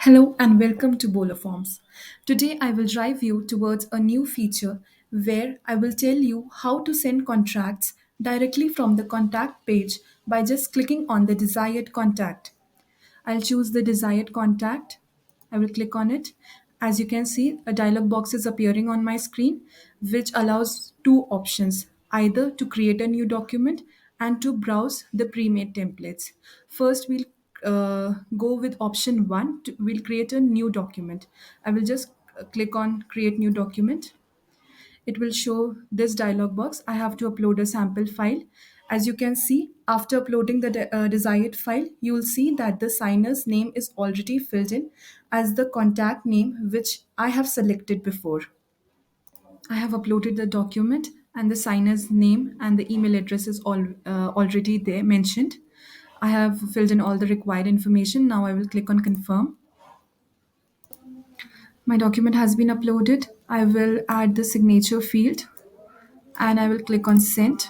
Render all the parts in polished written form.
Hello and welcome to Bowler Forms. Today I will drive you towards a new feature where I will tell you how to send contracts directly from the contact page by just clicking on the desired contact. I'll choose the desired contact. I will click on it. As you can see, a dialog box is appearing on my screen, which allows two options either to create a new document and to browse the pre made templates. First, we'll go with option one. We'll create a new document. I will just click on create new document. It will show this dialog box. I have to upload a sample file. As you can see, after uploading the desired file, you will see that the signer's name is already filled in as the contact name which I have selected before. I have uploaded the document and the signer's name and the email address is already there mentioned. I have filled in all the required information. Now I will click on confirm. My document has been uploaded. I will add the signature field and I will click on send.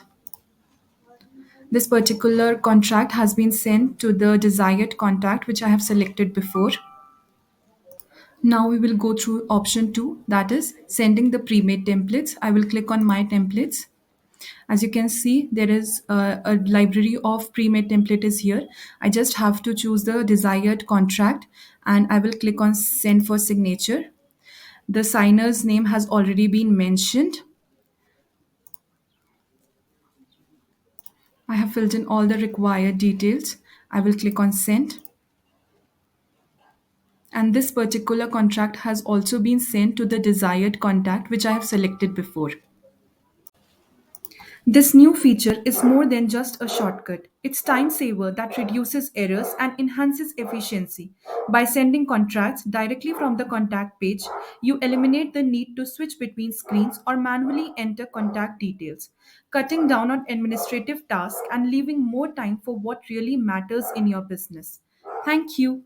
This particular contract has been sent to the desired contact which I have selected before. Now we will go through option 2, that is sending the pre-made templates. I will click on my templates. As you can see, there is a library of pre-made template is here. I just have to choose the desired contract and I will click on send for signature. The signer's name has already been mentioned. I have filled in all the required details. I will click on send. And this particular contract has also been sent to the desired contact which I have selected before. This new feature is more than just a shortcut. It's time saver that reduces errors and enhances efficiency. By sending contracts directly from the contact page, you eliminate the need to switch between screens or manually enter contact details, cutting down on administrative tasks and leaving more time for what really matters in your business. Thank you.